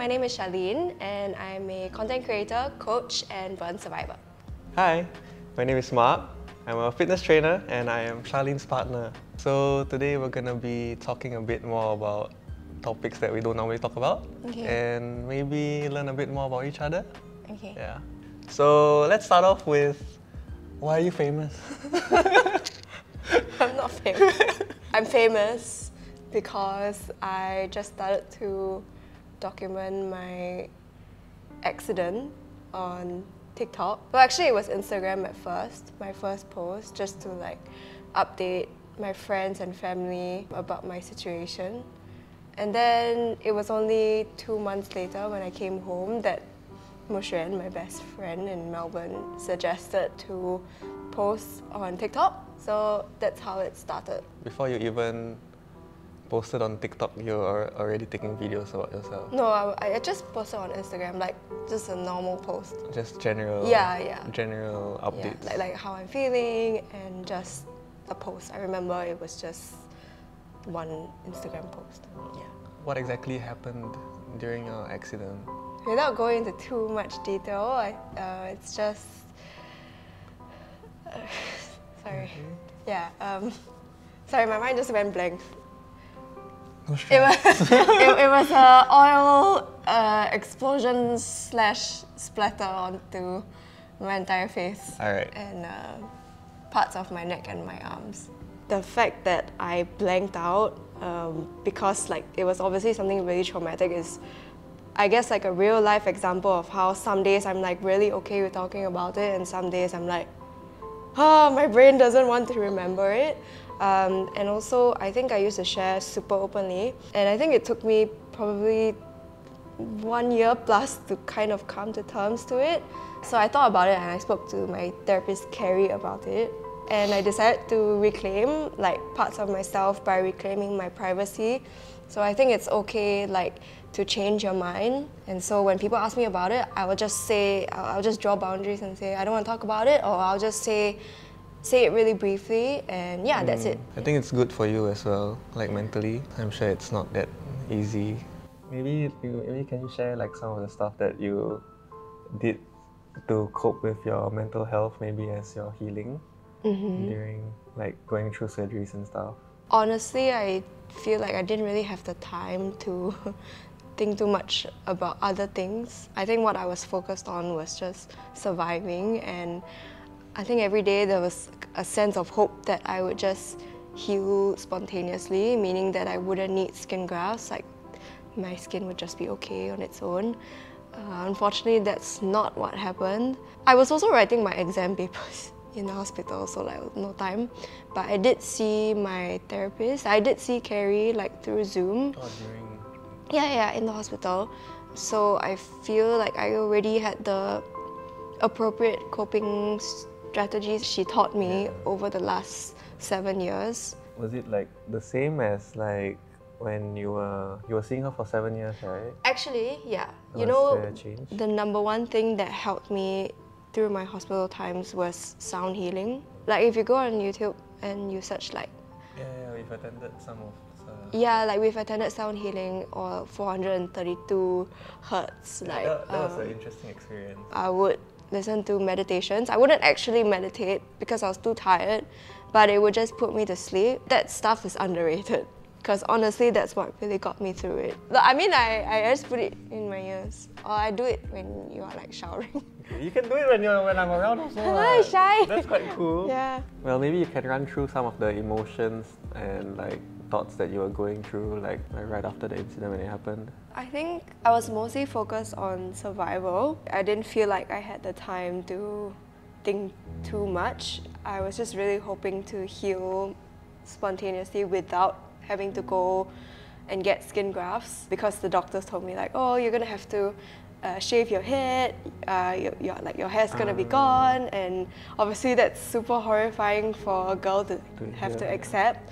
my name is Charlene and I'm a content creator, coach and burn survivor. Hi, my name is Marc. I'm a fitness trainer and I am Charlene's partner. So today we're gonna be talking a bit more about topics that we don't normally talk about and maybe learn a bit more about each other. Okay. Yeah. So let's start off with, why are you famous? I'm not famous. I'm famous because I just started to document my accident on TikTok. Well, actually it was Instagram at first, my first post, just to like update my friends and family about my situation. And then it was only 2 months later when I came home that Xuan, my best friend in Melbourne, suggested to post on TikTok. So that's how it started. Before you even posted on TikTok, you were already taking videos about yourself? No, I just posted on Instagram, like just a normal post. Just general, general updates? Yeah, like how I'm feeling and just a post. I remember it was just one Instagram post. Yeah. What exactly happened during your accident? Without going into too much detail, it's just... sorry. Yeah, sorry, my mind just went blank. No stress. It was an oil explosion / splatter onto my entire face. Alright. And parts of my neck and my arms. The fact that I blanked out because like it was obviously something really traumatic is, I guess, like a real life example of how some days I'm like really okay with talking about it and some days I'm like, oh, my brain doesn't want to remember it. And also, I think I used to share super openly. And I think it took me probably 1 year plus to kind of come to terms to it. So I thought about it and I spoke to my therapist, Carrie, about it. And I decided to reclaim like parts of myself by reclaiming my privacy. So I think it's okay like to change your mind. And so when people ask me about it, I will just say, I'll just draw boundaries and say, I don't want to talk about it, or I'll just say it really briefly, and yeah, that's it. I think it's good for you as well, like mentally. I'm sure it's not that easy. Maybe can you share like some of the stuff that you did to cope with your mental health, maybe as you're healing during like going through surgeries and stuff? Honestly, I feel like I didn't really have the time to think too much about other things. I think what I was focused on was just surviving, and I think every day there was a sense of hope that I would just heal spontaneously, meaning that I wouldn't need skin grafts, like my skin would just be okay on its own. Unfortunately, that's not what happened. I was also writing my exam papers in the hospital, so like no time. But I did see my therapist. I did see Carrie like through Zoom. Oh, during... Yeah, in the hospital. So I feel like I already had the appropriate coping strategies she taught me over the last 7 years. Was it like the same as like when you were seeing her for 7 years, right? Actually, yeah. You Was know, there a change? the number one thing that helped me through my hospital times was sound healing. Like if you go on YouTube and you search like... Yeah, we've attended some of... Yeah, like we've attended sound healing or 432 hertz. Like, that was an interesting experience. I would listen to meditations. I wouldn't actually meditate because I was too tired, but it would just put me to sleep. That stuff is underrated because honestly, that's what really got me through it. I mean, I just put it in my ears, or I do it when you are like showering. You can do it when I'm around also. Hi, shy. That's quite cool. Yeah. Well, maybe you can run through some of the emotions and like thoughts that you were going through like right after the incident when it happened. I think I was mostly focused on survival. I didn't feel like I had the time to think too much. I was just really hoping to heal spontaneously without having to go and get skin grafts, because the doctors told me like, oh, you're gonna have to shave your head, your hair's gonna be gone, and obviously that's super horrifying for a girl to have to accept.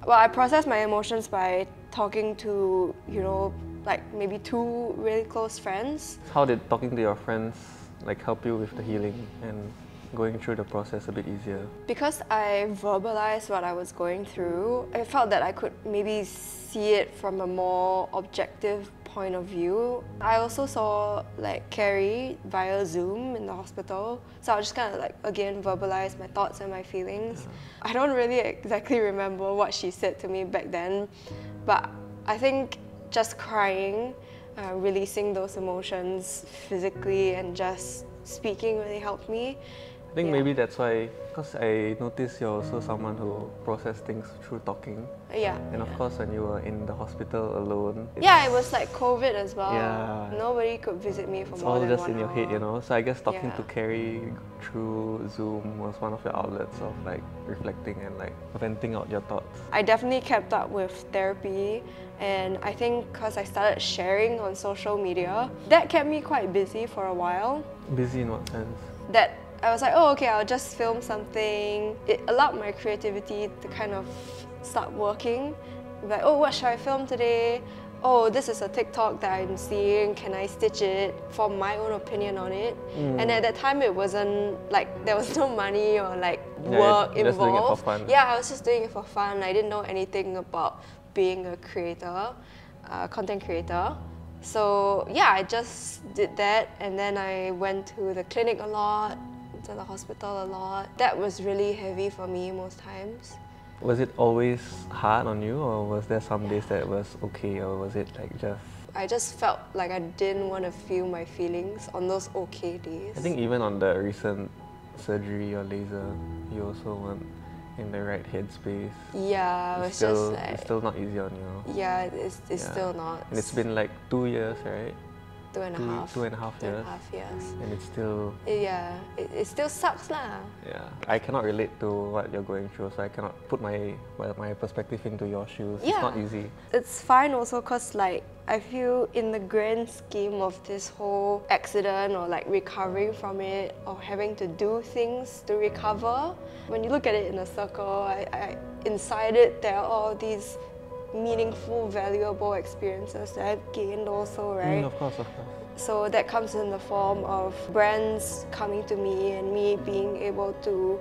Well, I processed my emotions by talking to, you know, like maybe 2 really close friends. How did talking to your friends like help you with the healing and going through the process a bit easier? Because I verbalized what I was going through, I felt that I could maybe see it from a more objective point of view. I also saw like Carrie via Zoom in the hospital, so I just kind of like again verbalize my thoughts and my feelings. I don't really exactly remember what she said to me back then, but I think just crying, releasing those emotions physically and just speaking really helped me. I think maybe that's why, because I noticed you're also someone who processes things through talking. Yeah. And of course, when you were in the hospital alone, Yeah, it was like COVID as well. Yeah. Nobody could visit me for it's more all than just 1 in your head, you hour. know. So I guess talking Yeah. to Carrie through Zoom was one of your outlets of like reflecting and like venting out your thoughts. I definitely kept up with therapy, and I think because I started sharing on social media, that kept me quite busy for a while. Busy in what sense? That I was like, oh, okay, I'll just film something. It allowed my creativity to kind of start working. Like, oh, what should I film today? Oh, this is a TikTok that I'm seeing. Can I stitch it? Form my own opinion on it. And at that time, it wasn't like there was no money or like work you're just doing it for involved. fun. Yeah, I was just doing it for fun. I didn't know anything about being a creator, content creator. So yeah, I just did that, and then I went to the clinic a lot, to the hospital a lot. That was really heavy for me most times. Was it always hard on you, or was there some days that was okay, or was it like just... I just felt like I didn't want to feel my feelings on those okay days. I think even on the recent surgery or laser, you also weren't in the right headspace. Yeah, It's it was still, just like... it's still not easy on you. Yeah, it's Yeah. still not. And it's been like 2 years, right? 2.5. 2.5 years. 2.5 years. And it's still... Yeah, it still sucks lah. Yeah, I cannot relate to what you're going through, so I cannot put my perspective into your shoes. It's Yeah. not easy. It's fine also because like I feel in the grand scheme of this whole accident or like recovering from it or having to do things to recover, when you look at it in a circle, I inside it there are all these meaningful, valuable experiences that I've gained also, right? Of course, of course. So that comes in the form of brands coming to me and me being able to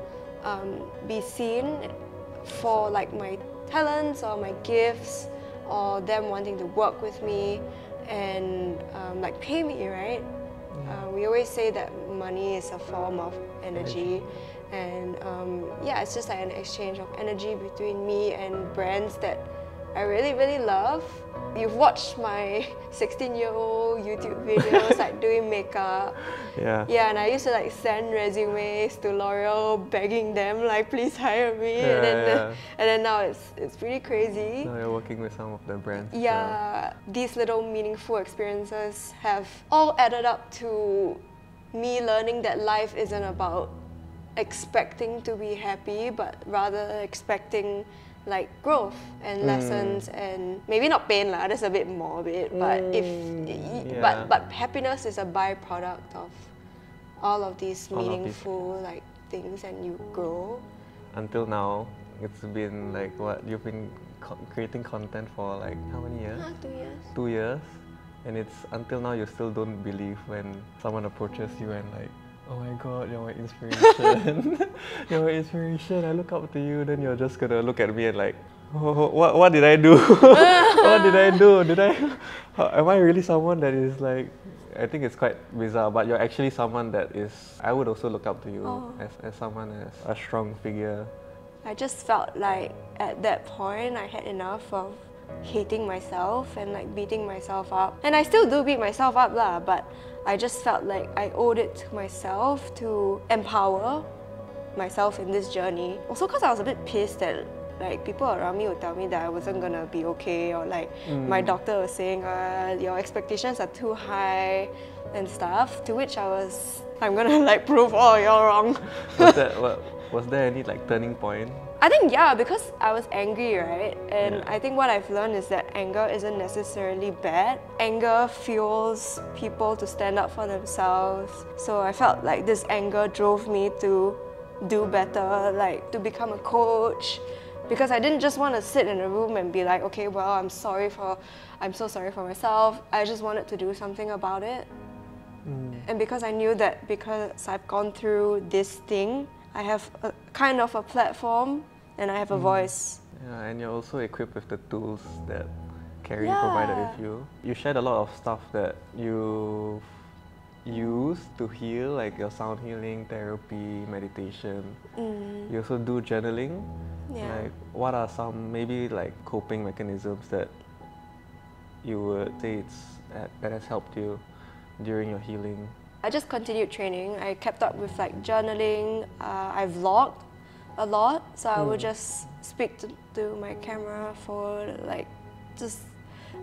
be seen for like my talents or my gifts, or them wanting to work with me and like pay me, right? We always say that money is a form of energy. And yeah, it's just like an exchange of energy between me and brands that I really, really love. You've watched my 16-year-old YouTube videos like doing makeup. Yeah. Yeah, and I used to like send resumes to L'Oreal begging them like please hire me. Yeah, And then now it's pretty crazy. Now you're working with some of the brands. Yeah, these little meaningful experiences have all added up to me learning that life isn't about expecting to be happy, but rather expecting like growth and lessons and maybe not pain lah, that's a bit morbid, but but happiness is a byproduct of all of these meaningful like things, and you grow. Until now, it's been like what, you've been creating content for like how many years? 2 years. 2 years, and it's until now you still don't believe when someone approaches you and like, oh my god, you're my inspiration. You're my inspiration, I look up to you. Then you're just gonna look at me and like, oh, what did I do? What did I do? Am I really someone that is like, I think it's quite bizarre, but you're actually someone that is, I would also look up to you as someone, as a strong figure. I just felt like at that point I had enough of hating myself and like beating myself up. And I still do beat myself up lah, but I just felt like I owed it to myself to empower myself in this journey. Also because I was a bit pissed that like people around me would tell me that I wasn't gonna be okay, or like my doctor was saying, your expectations are too high and stuff, to which I'm gonna like prove all you're wrong. Was there any like turning point? I think yeah, because I was angry, right? And I think what I've learned is that anger isn't necessarily bad. Anger fuels people to stand up for themselves. So I felt like this anger drove me to do better, like to become a coach. Because I didn't just want to sit in a room and be like, okay, well, I'm so sorry for myself. I just wanted to do something about it. And because I knew that because I've gone through this thing, I have a kind of a platform and I have a voice. Yeah, and you're also equipped with the tools that caring provided with you. You shared a lot of stuff that you use to heal, like your sound healing, therapy, meditation. You also do journaling. Like, what are some maybe like coping mechanisms that you would say that has helped you during your healing? I just continued training. I kept up with like journaling. I vlogged a lot, so I would just speak to my camera for like just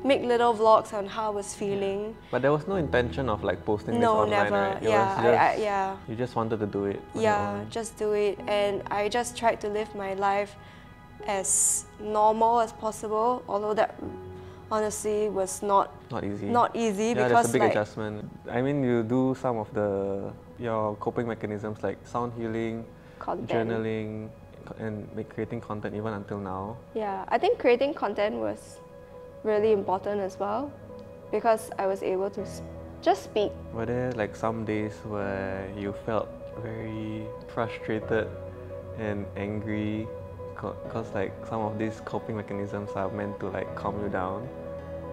make little vlogs on how I was feeling. But there was no intention of like posting this online, never. right? Yeah, You just wanted to do it. Yeah, just do it, and I just tried to live my life as normal as possible. Although that honestly was not easy. Not easy, yeah, because that's a big like, adjustment. I mean, you do some of your coping mechanisms like sound healing, journaling, and creating content even until now. Yeah, I think creating content was really important as well, because I was able to just speak. Were there like some days where you felt very frustrated and angry because like some of these coping mechanisms are meant to like calm you down,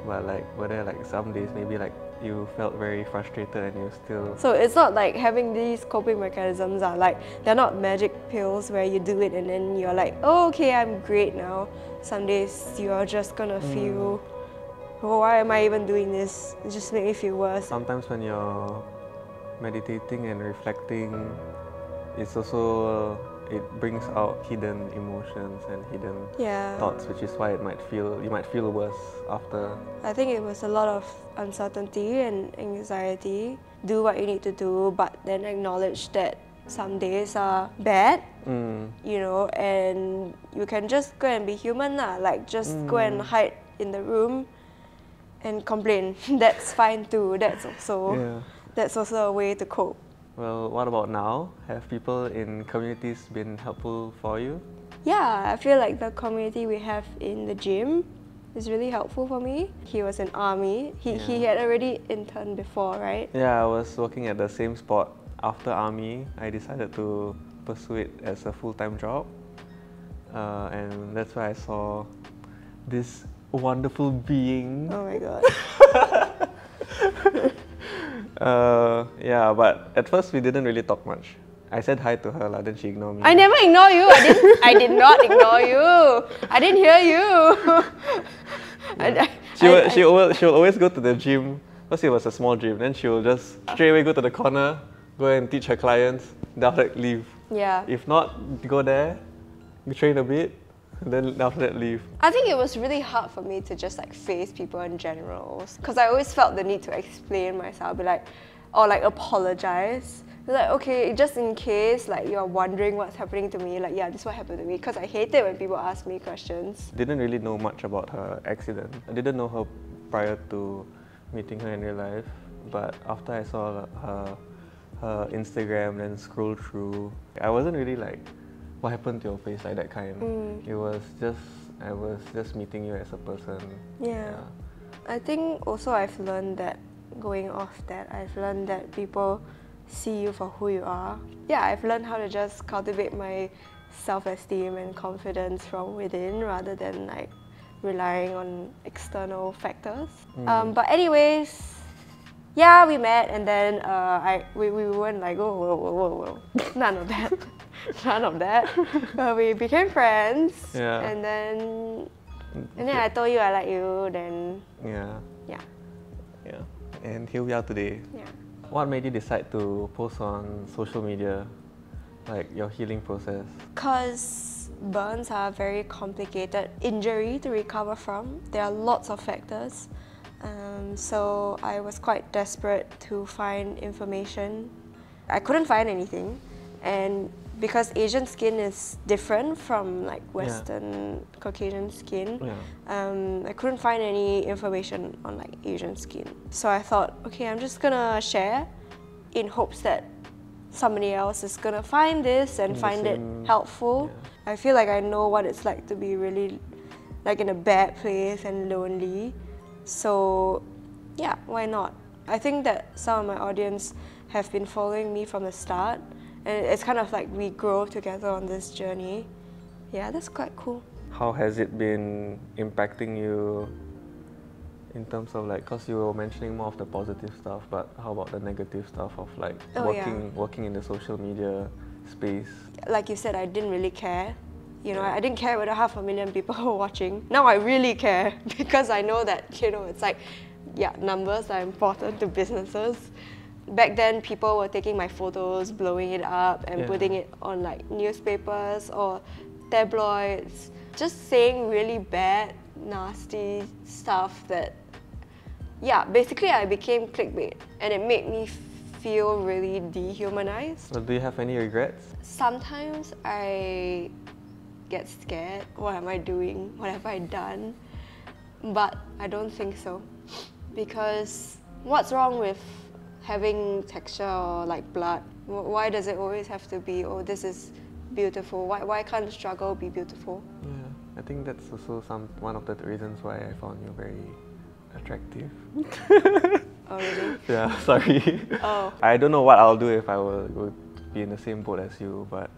but like were there like some days maybe like you felt very frustrated and you still... So it's not like having these coping mechanisms are like, they're not magic pills where you do it and then you're like, oh, okay, I'm great now. Some days you're just gonna feel, oh, why am I even doing this? It just makes me feel worse. Sometimes when you're meditating and reflecting, it's also, it brings out hidden emotions and hidden thoughts, which is why you might feel worse after. I think it was a lot of uncertainty and anxiety. Do what you need to do, but then acknowledge that some days are bad, you know, and you can just go and be human lah. Like just go and hide in the room and complain. That's fine too. That's also a way to cope. Well, what about now? Have people in communities been helpful for you? Yeah, I feel like the community we have in the gym is really helpful for me. He was in army. He had already interned before, right? Yeah, I was working at the same spot. After army, I decided to pursue it as a full-time job. And that's why I saw this wonderful being. Oh my god. Yeah, but at first we didn't really talk much. I said hi to her, then she ignored me. I never ignore you. I did not ignore you. I didn't hear you. She'll always go to the gym, because it was a small gym. Then she'll just straight away go to the corner, go and teach her clients, then after that leave. Yeah. If not, go there, train a bit, then after that leave. I think it was really hard for me to just like face people in general, because I always felt the need to explain myself, be like, or like apologize. Like, okay, just in case like you're wondering what's happening to me, like, yeah, this is what happened to me, because I hate it when people ask me questions. Didn't really know much about her accident. I didn't know her prior to meeting her in real life, but after I saw her Instagram, then scroll through, I wasn't really like, what happened to your face, like that kind. It was just, I was just meeting you as a person. Yeah. I think also I've learned that, going off that, I've learned that people see you for who you are. Yeah, I've learned how to just cultivate my self-esteem and confidence from within rather than like relying on external factors. But anyways, yeah, we met and then we weren't like, oh, whoa. None of that. None of that. We became friends. Yeah. And then I told you I like you, then... Yeah. And here we are today. Yeah. What made you decide to post on social media, like your healing process? Because burns are a very complicated injury to recover from. There are lots of factors. So I was quite desperate to find information. I couldn't find anything. And because Asian skin is different from like Western Caucasian skin, I couldn't find any information on like Asian skin. So I thought, okay, I'm just gonna share in hopes that somebody else is gonna find this and find it helpful. I feel like I know what it's like to be really like in a bad place and lonely. So yeah, why not? I think that some of my audience have been following me from the start. And it's kind of like we grow together on this journey. Yeah, that's quite cool. How has it been impacting you In terms of like, cause you were mentioning more of the positive stuff, but how about the negative stuff of like working in the social media space? Like you said, I didn't really care. You know, I didn't care whether 500,000 people were watching. Now I really care because I know that, you know, it's like, yeah, numbers are important to businesses. Back then, people were taking my photos, blowing it up and putting it on like newspapers or tabloids, just saying really bad, nasty stuff that, yeah, basically I became clickbait and it made me feel really dehumanized. So do you have any regrets? Sometimes I get scared. What am I doing? What have I done? But I don't think so. Because what's wrong with having texture or like blood? Why does it always have to be, oh, this is beautiful? Why can't struggle be beautiful? Yeah, I think that's also one of the reasons why I found you very attractive. Oh, really? Yeah, sorry. Oh. I don't know what I'll do if I would be in the same boat as you, but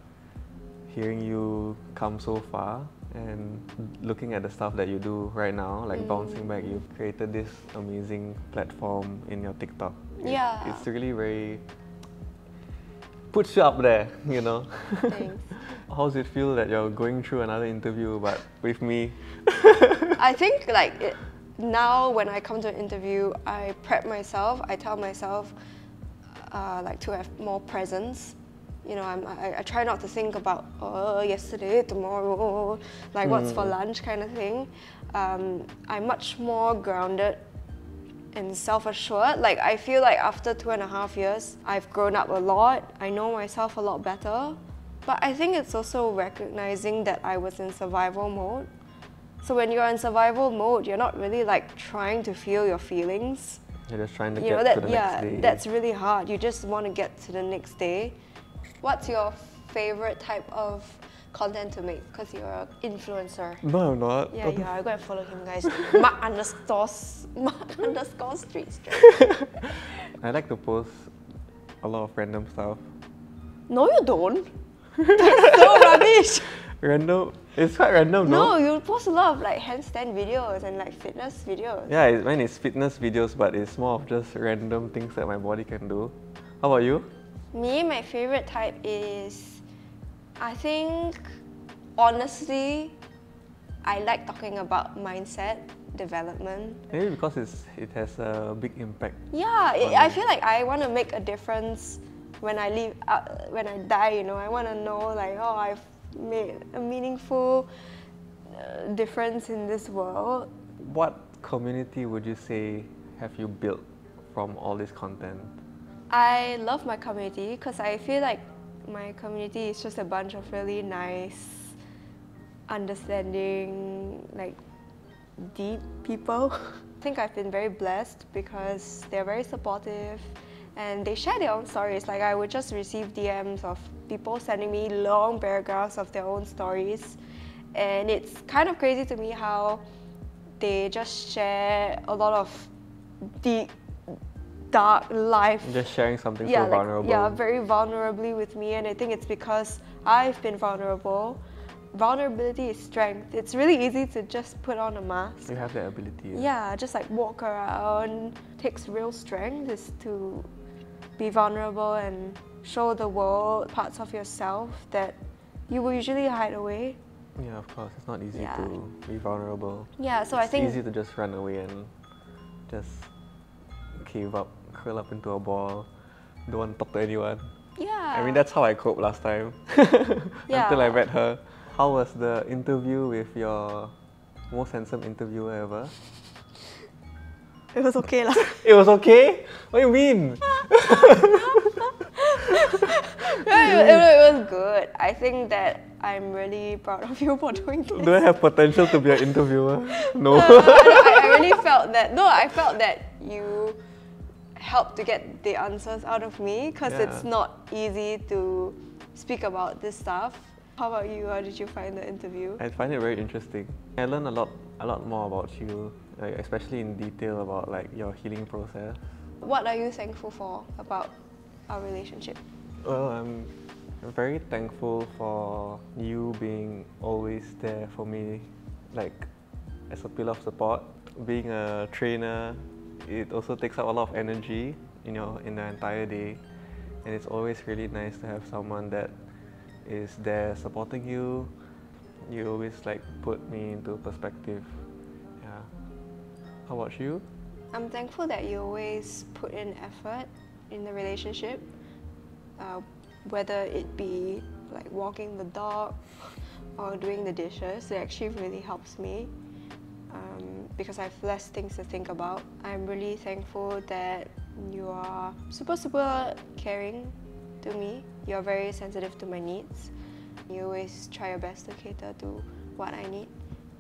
hearing you come so far and looking at the stuff that you do right now, like bouncing back, you've created this amazing platform in your TikTok. Yeah. It's really very... puts you up there, you know. Thanks. How does it feel that you're going through another interview but with me? I think like now when I come to an interview, I prep myself, I tell myself like to have more presence. You know, I try not to think about yesterday, tomorrow, like what's for lunch kind of thing. I'm much more grounded and self-assured. Like I feel like after 2.5 years, I've grown up a lot. I know myself a lot better. But I think it's also recognizing that I was in survival mode. So when you're in survival mode, you're not really like trying to feel your feelings. You're just trying to You know, get to the next day. that's really hard. You just want to get to the next day. What's your favorite type of content to make? Because you're an influencer. No, I'm not. Yeah, you are. I'm going to follow him, guys. Marc_street. I like to post a lot of random stuff. No, you don't. That's so rubbish. Random? It's quite random, no? No, you post a lot of like handstand videos and like fitness videos. Yeah, mine is fitness videos, but it's more of just random things that my body can do. How about you? Me, my favorite type is, I think, honestly, I like talking about mindset development. Maybe because it has a big impact. Yeah, I feel like I want to make a difference when I leave, when I die. You know, I want to know like, oh, I've made a meaningful difference in this world. What community would you say have you built from all this content? I love my community because I feel like my community is just a bunch of really nice, understanding, like deep people. I think I've been very blessed because they're very supportive and they share their own stories. Like I would just receive DMs of people sending me long paragraphs of their own stories, and it's kind of crazy to me how they just share a lot of deep, dark life. Just sharing something so vulnerable. Yeah, very vulnerably with me, and I think it's because I've been vulnerable. Vulnerability is strength. It's really easy to just put on a mask. You have that ability. Yeah, just like walk around. It takes real strength is to be vulnerable and show the world parts of yourself that you will usually hide away. Yeah, of course. It's not easy to be vulnerable. Yeah, so I think it's easy to just run away and just cave up, curl up into a ball, don't want to talk to anyone. Yeah. I mean, that's how I coped last time. Until I met her. How was the interview with your most handsome interviewer ever? It was okay lah. It was okay? What do you mean? It was good. I think that I'm really proud of you for doing this. Do I have potential to be an interviewer? No. I really felt that. No, I felt that you helped to get the answers out of me because it's not easy to speak about this stuff. How about you? How did you find the interview? I find it very interesting. I learned a lot more about you, like, especially in detail about like your healing process. What are you thankful for about our relationship? Well, I'm very thankful for you being always there for me, like as a pillar of support. being a trainer, it also takes up a lot of energy in the entire day, and it's always really nice to have someone that is there supporting you. You always like put me into perspective. Yeah. How about you? I'm thankful that you always put in effort in the relationship, whether it be like walking the dog or doing the dishes. It actually really helps me because I have less things to think about. I'm really thankful that you are super caring to me. You're very sensitive to my needs. You always try your best to cater to what I need.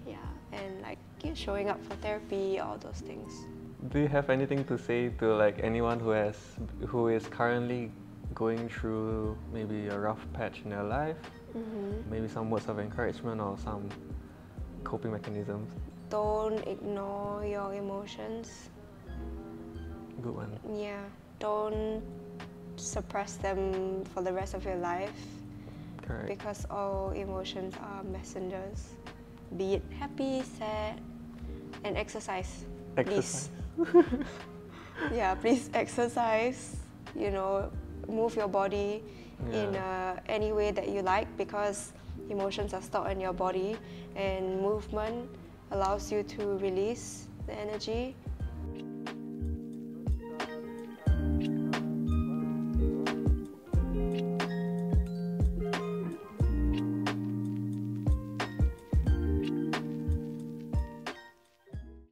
Yeah, and like showing up for therapy, all those things. Do you have anything to say to like anyone who is currently going through maybe a rough patch in their life? Maybe some words of encouragement or some coping mechanisms? Don't ignore your emotions. Good one. Yeah, don't suppress them for the rest of your life. Correct. Because all emotions are messengers. Be it happy, sad, and exercise. Exercise. Please. Yeah, please exercise. Move your body in any way that you like, because emotions are stored in your body, and movement allows you to release the energy.